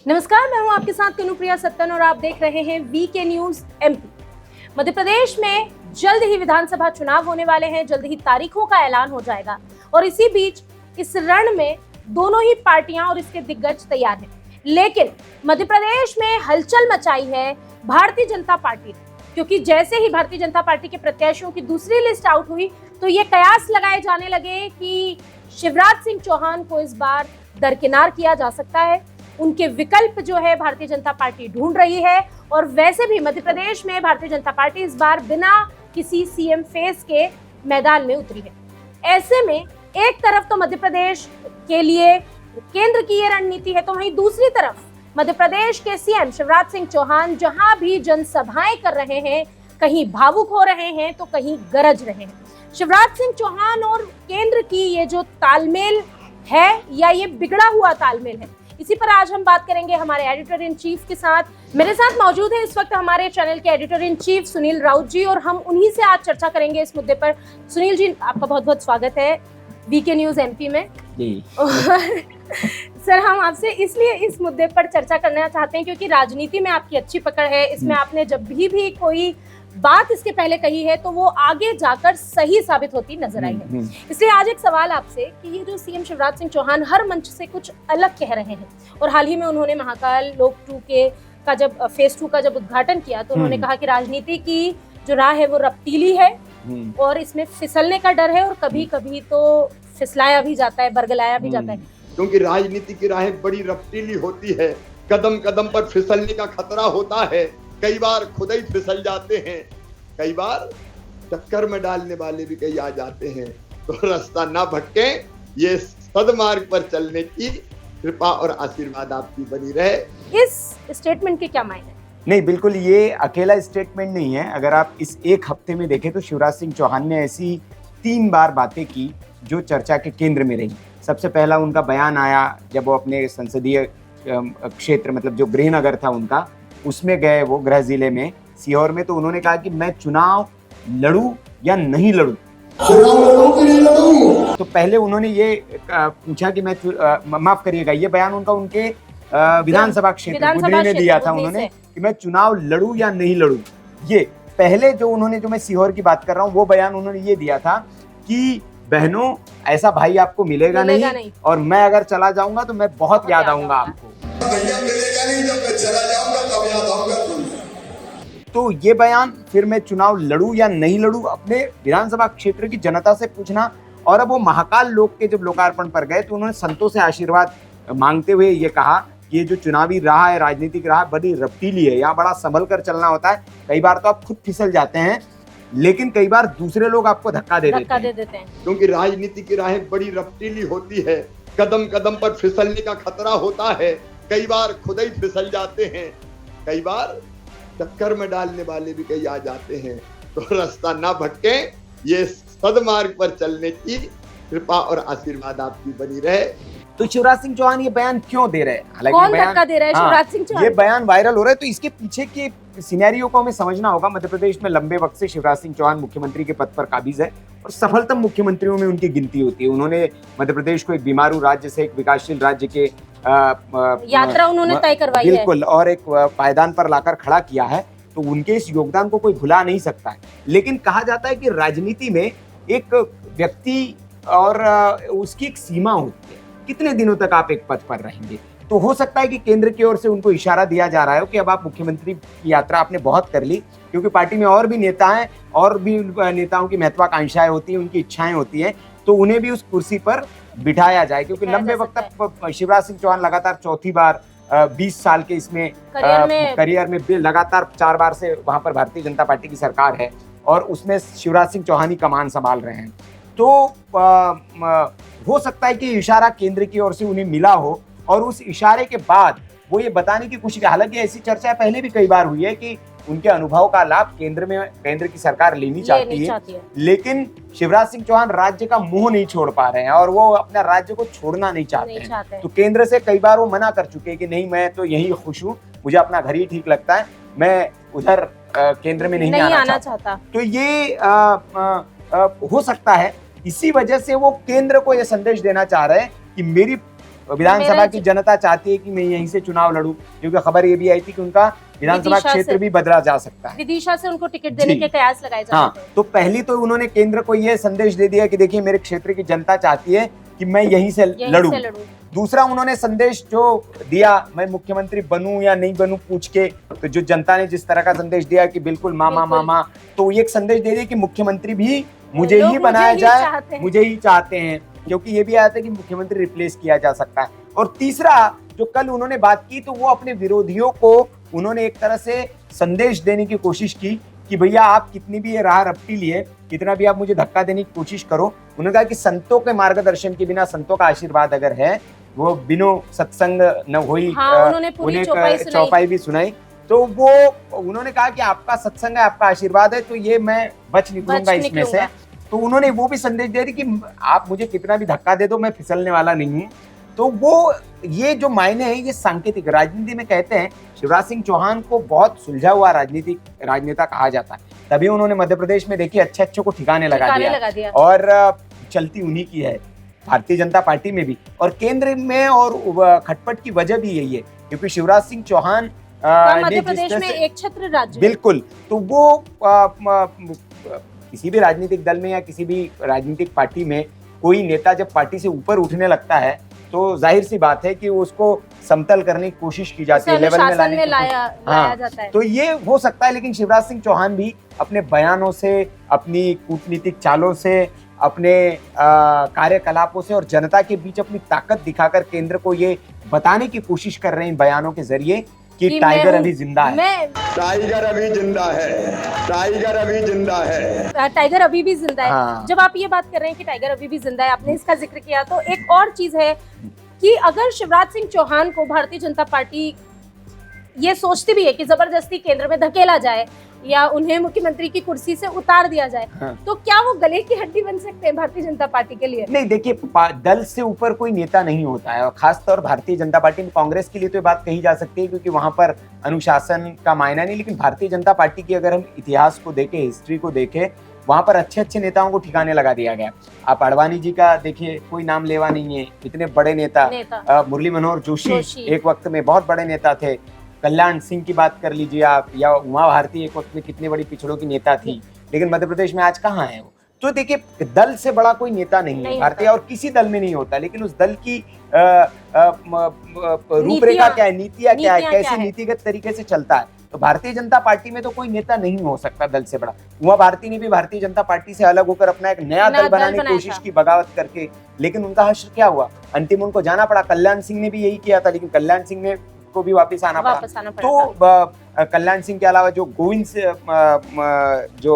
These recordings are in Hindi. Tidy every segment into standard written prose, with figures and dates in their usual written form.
नमस्कार, मैं हूं आपके साथ कनुप्रिया सत्तन और आप देख रहे हैं VK news MP. Madhya Pradesh में जल्द ही विधानसभा चुनाव होने वाले हैं, जल्द ही तारीखों का ऐलान हो जाएगा और इसी बीच इस रण में दोनों ही पार्टियां और इसके दिग्गज तैयार हैं। लेकिन मध्य प्रदेश में हलचल मचाई है भारतीय जनता पार्टी ने, क्योंकि जैसे ही भारतीय जनता पार्टी के प्रत्याशियों की दूसरी लिस्ट आउट हुई तो ये कयास लगाए जाने लगे कि शिवराज सिंह चौहान को इस बार दरकिनार किया जा सकता है। उनके विकल्प जो है भारतीय जनता पार्टी ढूंढ रही है और वैसे भी मध्य प्रदेश में भारतीय जनता पार्टी इस बार बिना किसी सीएम फेस के मैदान में उतरी है। ऐसे में एक तरफ तो मध्य प्रदेश के लिए केंद्र की ये रणनीति है, तो वहीं दूसरी तरफ मध्य प्रदेश के सीएम शिवराज सिंह चौहान जहां भी जनसभाएं कर रहे हैं, कहीं भावुक हो रहे हैं तो कहीं गरज रहे हैं। शिवराज सिंह चौहान और केंद्र की ये जो तालमेल है या ये बिगड़ा हुआ तालमेल है, इसी पर आज हम बात करेंगे हमारे एडिटर इन चीफ के साथ। मेरे साथ मौजूद है इस वक्त हमारे चैनल के editor in chief Sunil Raut ji और हम उन्हीं से आज चर्चा करेंगे इस मुद्दे पर। सुनील जी, आपका बहुत बहुत स्वागत है वीके न्यूज एमपी में। सर, हम आपसे इसलिए इस मुद्दे पर चर्चा करना चाहते हैं क्योंकि राजनीति में आपकी अच्छी पकड़ है। इसमें आपने जब भी कोई बात इसके पहले कही है तो वो आगे जाकर सही साबित होती नजर आई है। इसलिए आज एक सवाल आपसे कि ये जो सीएम शिवराज सिंह चौहान हर मंच से कुछ अलग कह रहे हैं और हाल ही में उन्होंने महाकाल लोक 2 का जब फेज 2 का जब उद्घाटन किया तो उन्होंने कहा कि राजनीति की जो राह है वो रफ्तीली है और इसमें फिसलने का डर है और कभी कभी तो फिसलाया भी जाता है, बरगलाया भी जाता है, क्योंकि राजनीति की राहें बड़ी रफ्तीली होती है। कदम कदम पर फिसलने का खतरा होता है। कई बार खुद ही फिसल जाते हैं, कई बार टक्कर में डालने वाले भी कई आ जाते हैं। तो रास्ता ना भटके, ये सदमार्ग पर चलने की कृपा और आशीर्वाद आपकी बनी रहे। इस स्टेटमेंट के क्या मायने? नहीं, बिल्कुल ये अकेला स्टेटमेंट नहीं है। अगर आप इस एक हफ्ते में देखें तो शिवराज सिंह चौहान ने ऐसी 3 बार बातें की जो चर्चा के केंद्र में रही। सबसे पहला उनका बयान आया जब वो अपने संसदीय क्षेत्र, मतलब जो गृहनगर था उनका, उसमें गए, वो गृह जिले में सीहोर में, तो उन्होंने कहा कि मैं चुनाव लड़ूं या नहीं लड़ूं। तो पहले उन्होंने ये पूछा कि मैं माफ करिएगा, ये बयान उनके विधानसभा क्षेत्र बुधनी में दिया था उन्होंने कि मैं चुनाव लड़ूं या नहीं लड़ूं। ये पहले जो मैं सीहोर की बात कर रहा हूँ, वो बयान उन्होंने ये दिया था कि बहनों, ऐसा भाई आपको मिलेगा नहीं और मैं अगर चला जाऊंगा तो मैं बहुत याद आऊंगा आपको। तो ये बयान, फिर मैं चुनाव लड़ूं या नहीं लड़ूं, अपने विधानसभा क्षेत्र की जनता से पूछना। और अब वो महाकाल लोक के जब लोकार्पण पर गए तो उन्होंने संतों से आशीर्वाद मांगते हुए ये कहा कि ये जो चुनावी राह है, राजनीतिक राह, बड़ी रफ्तीली है, यहाँ बड़ा संभल कर चलना होता है। कई बार तो आप खुद फिसल जाते हैं, लेकिन कई बार दूसरे लोग आपको धक्का दे देते हैं। क्योंकि राजनीति की राहें बड़ी रफ्तीली होती है। कदम कदम पर फिसलने का खतरा होता है। कई बार खुद ही फिसल जाते हैं, कई बार टक्कर में डालने वाले भी कई आ जाते हैं। तो रास्ता ना भटके, ये सदमार्ग पर चलने की कृपा और आशीर्वाद आपकी बनी रहे। तो शिवराज सिंह चौहान ये बयान क्यों दे रहे हैं? कौन धक्का दे रहा है? शिवराज सिंह चौहान ये बयान वायरल हो रहा है, तो इसके पीछे के सिनेरियो को हमें समझना होगा। मध्य प्रदेश में लंबे वक्त से शिवराज सिंह चौहान मुख्यमंत्री के पद पर काबिज है और सफलतम मुख्यमंत्रियों में उनकी गिनती होती है। उन्होंने मध्य प्रदेश को एक बीमारू राज्य से एक विकासशील राज्य के यात्रा उन्होंने तय करवाई है, बिल्कुल, और एक पायदान पर लाकर खड़ा किया है। तो उनके इस योगदान को कोई भुला नहीं सकता है। लेकिन कहा जाता है कि राजनीति में एक व्यक्ति और उसकी एक सीमा होती है, कितने दिनों तक आप एक पद पर रहेंगे। तो हो सकता है कि केंद्र की ओर से उनको इशारा दिया जा रहा है कि अब आप मुख्यमंत्री की यात्रा आपने बहुत कर ली, क्योंकि पार्टी में और भी नेता हैं, और भी नेताओं की महत्वाकांक्षाएं होती हैं, उनकी इच्छाएं होती हैं, तो उन्हें भी उस कुर्सी पर बिठाया जाए। क्योंकि लंबे वक्त तक शिवराज सिंह चौहान लगातार चौथी बार 20 साल के इसमें करियर में लगातार 4 बार से वहां पर भारतीय जनता पार्टी की सरकार है और उसमें शिवराज सिंह चौहान ही कमान संभाल रहे हैं। तो हो सकता है कि इशारा केंद्र की ओर से उन्हें मिला हो और उस इशारे के बाद वो ये बताने की कोशिश, हालांकि ऐसी चर्चा पहले भी कई बार हुई है कि उनके अनुभव का लाभ केंद्र की सरकार लेनी चाहती है, लेकिन शिवराज सिंह चौहान राज्य का मुंह नहीं छोड़ पा रहे हैं और वो अपना राज्य को छोड़ना नहीं चाहते हैं। तो केंद्र से कई बार वो मना कर चुके हैं कि नहीं, मैं तो यही खुश हूँ, मुझे अपना घर ही ठीक लगता है, मैं उधर केंद्र में नहीं आना चाहता। तो ये हो सकता है इसी वजह से वो केंद्र को ये संदेश देना चाह रहे हैं कि मेरी विधानसभा मेरा की जनता चाहती है कि मैं यहीं से चुनाव लड़ूं, क्योंकि खबर ये भी आई थी कि उनका विधानसभा विदिशा क्षेत्र से- भी बदला जा सकता है। विदिशा से उनको टिकट देने जी। के कयास लगाए जा हाँ, रहे थे। तो पहली तो उन्होंने केंद्र को यह संदेश दे दिया कि देखिए मेरे क्षेत्र की जनता चाहती है कि मैं यहीं से लड़ूं। दूसरा उन्होंने संदेश जो दिया, मैं मुख्यमंत्री बनूं या नहीं बनूं पूछ के, तो जो जनता ने जिस तरह का संदेश दिया कि बिल्कुल मामा बिल्कुल। मामा, तो ये एक संदेश दे दिया कि मुख्यमंत्री भी मुझे लोग ही बनाया मुझे ही चाहते जाए, हैं। मुझे ही चाहते हैं, क्योंकि ये भी आया था कि मुख्यमंत्री रिप्लेस किया जा सकता है। और तीसरा जो कल उन्होंने बात की, तो वो अपने विरोधियों को उन्होंने एक तरह से संदेश देने की कोशिश की कि भैया आप कितनी भी ये राह रपटी लिए, कितना भी आप मुझे धक्का देने की कोशिश करो। उन्होंने कहा कि संतों के मार्गदर्शन के बिना, संतों का आशीर्वाद अगर है, वो बिनो सत्संग न होई, हाँ, उन्होंने पूरी चौपाई भी सुनाई। तो वो उन्होंने कहा कि आपका सत्संग है, आपका आशीर्वाद है, तो ये मैं बच निकलूंगा इसमें से। तो उन्होंने वो भी संदेश दे दी कि आप मुझे कितना भी धक्का दे दो, मैं फिसलने वाला नहीं हूँ। तो वो ये जो मायने हैं, ये सांकेतिक राजनीति में कहते हैं। शिवराज सिंह चौहान को बहुत सुलझा हुआ राजनेता कहा जाता है, तभी उन्होंने मध्य प्रदेश में देखिए अच्छे को ठिकाने लगा दिया और चलती उन्हीं की है भारतीय जनता पार्टी में भी, और केंद्र में और खटपट की वजह भी यही है, क्योंकि शिवराज सिंह चौहान मध्य प्रदेश में एक छत्र राज्य, बिल्कुल, तो वो किसी भी राजनीतिक दल में या किसी भी राजनीतिक पार्टी में कोई नेता जब पार्टी से ऊपर उठने लगता है, तो जाहिर सी बात है कि उसको समतल करने की कोशिश की जाती है, लेवल में लाने की लाया जाता है। तो ये हो सकता है, लेकिन शिवराज सिंह चौहान भी अपने बयानों से, अपनी कूटनीतिक चालों से, अपने कार्यकलापों से और जनता के बीच अपनी ताकत दिखाकर केंद्र को ये बताने की कोशिश कर रहे हैं इन बयानों के जरिए कि टाइगर अभी जिंदा है, टाइगर अभी जिंदा है, टाइगर अभी जिंदा है, टाइगर अभी भी जिंदा है। हाँ। जब आप ये बात कर रहे हैं कि टाइगर अभी भी जिंदा है, आपने इसका जिक्र किया, तो एक और चीज है कि अगर शिवराज सिंह चौहान को भारतीय जनता पार्टी ये सोचती भी है कि जबरदस्ती केंद्र में धकेला जाए या उन्हें मुख्यमंत्री की कुर्सी से उतार दिया जाए, हाँ। तो क्या वो गले की हड्डी बन सकते हैं भारतीय जनता पार्टी के लिए? नहीं, देखिए दल से ऊपर कोई नेता नहीं होता है, और खासतौर भारतीय जनता पार्टी में, कांग्रेस के लिए तो ये बात कही जा सकती है क्योंकि वहां पर अनुशासन का मायना नहीं, लेकिन भारतीय जनता पार्टी की अगर हम इतिहास को देखें, हिस्ट्री को देखें, वहां पर अच्छे नेताओं को ठिकाने लगा दिया गया। आप आडवाणी जी का देखिए, कोई नाम लेवा नहीं है, इतने बड़े नेता। मुरली मनोहर जोशी एक वक्त में बहुत बड़े नेता थे। कल्याण सिंह की बात कर लीजिए आप, या उमा भारती एक वक्त में कितनी बड़ी पिछड़ों की नेता थी, लेकिन मध्य प्रदेश में आज कहाँ है वो? तो देखिए, दल से बड़ा कोई नेता नहीं है भारतीय, और किसी दल में नहीं होता, लेकिन उस दल की रूपरेखा क्या है, नीतियां क्या है, कैसे नीतिगत तरीके से चलता है। तो भारतीय जनता पार्टी में तो कोई नेता नहीं हो सकता दल से बड़ा। उमा भारती ने भी भारतीय जनता पार्टी से अलग होकर अपना एक नया दल बनाने की कोशिश की, बगावत करके, लेकिन उनका हश्र क्या हुआ, अंतिम उनको जाना पड़ा। कल्याण सिंह ने भी यही किया था, लेकिन कल्याण सिंह ने को भी वापस आना पड़ा। तो कल्याण सिंह के अलावा जो गोविंद से जो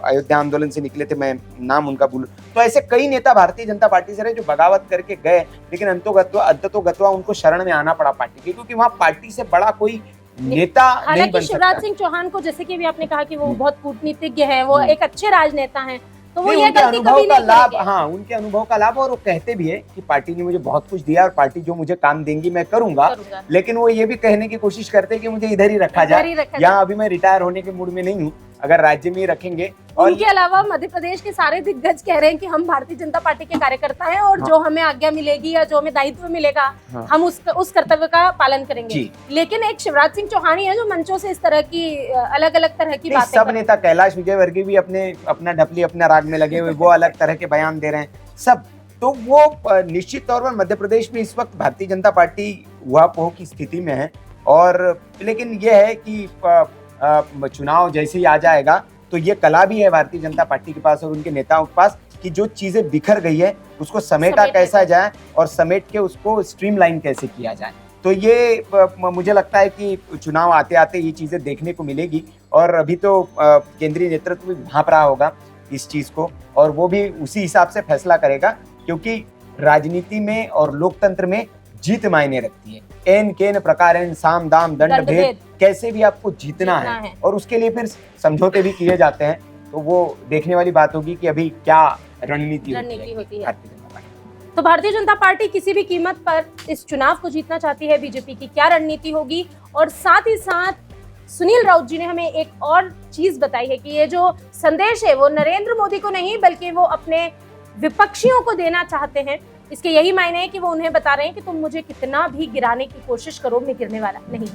अयोध्या आंदोलन से निकले थे, मैं नाम उनका भूल, तो ऐसे कई नेता भारतीय जनता पार्टी से रहे जो बगावत करके गए, लेकिन अंततोगत्वा उनको शरण में आना पड़ा पार्टी के, क्योंकि वहां पार्टी से बड़ा कोई नेता नहीं बन सकता। शिवराज सिंह चौहान को, जैसे कि अभी आपने कहा कि वो बहुत कूटनीतिज्ञ है, वो एक अच्छे राजनेता हैं, तो वो ये गलती कभी नहीं करेंगे। हाँ, उनके अनुभव का लाभ, और वो कहते भी है कि पार्टी ने मुझे बहुत कुछ दिया और पार्टी जो मुझे काम देंगी मैं करूंगा। लेकिन वो ये भी कहने की कोशिश करते हैं कि मुझे इधर ही रखा जाए, यहाँ अभी मैं रिटायर होने के मूड में नहीं हूँ, अगर राज्य में ही रखेंगे। और उनके अलावा मध्य प्रदेश के सारे दिग्गज कह रहे हैं कि हम भारतीय जनता पार्टी के कार्यकर्ता हैं, और जो हमें आज्ञा मिलेगी या जो हमें दायित्व मिलेगा, हम उस कर्तव्य का पालन करेंगे। लेकिन एक शिवराज सिंह चौहान ही है जो मंचों से इस तरह की अलग अलग तरह की बातें, सब नेता, कैलाश विजयवर्गीय भी अपना ढपली अपना राग में लगे हुए, वो अलग तरह के बयान दे रहे हैं सब। तो वो निश्चित तौर पर मध्य प्रदेश में इस वक्त भारतीय जनता पार्टी ऊहापोह की स्थिति में है, और लेकिन ये है कि चुनाव जैसे ही आ जाएगा तो ये कला भी है भारतीय जनता पार्टी के पास और उनके नेताओं के पास कि जो चीजें बिखर गई है उसको समेटा कैसा जाए और समेट के उसको स्ट्रीमलाइन कैसे किया जाए। तो ये मुझे लगता है कि चुनाव आते आते ये चीजें देखने को मिलेगी, और अभी तो केंद्रीय नेतृत्व भी भांप रहा होगा इस चीज को, और वो भी उसी हिसाब से फैसला करेगा, क्योंकि राजनीति में और लोकतंत्र में जीत मायने रखती है। एन केन प्रकार साम दाम दंड भेद, कैसे भी आपको जीतना है, और उसके लिए फिर समझौते भी किए जाते हैं। तो वो देखने वाली बात होगी कि अभी क्या रणनीति होती है। तो भारतीय जनता पार्टी किसी भी कीमत पर इस चुनाव को जीतना चाहती है, बीजेपी की क्या रणनीति होगी। और साथ ही साथ सुनील राउत जी ने हमें एक और चीज बताई है कि ये जो संदेश है वो नरेंद्र मोदी को नहीं बल्कि वो अपने विपक्षियों को देना चाहते हैं। इसके यही मायने हैं कि वो उन्हें बता रहे हैं कि तुम मुझे कितना भी गिराने की कोशिश करो, मैं गिरने वाला नहीं।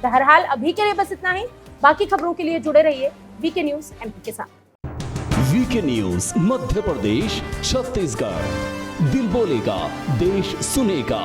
बहरहाल अभी के लिए बस इतना ही। बाकी खबरों के लिए जुड़े रहिए वीके न्यूज एमपी के साथ। वीके न्यूज मध्य प्रदेश छत्तीसगढ़, दिल बोलेगा देश सुनेगा।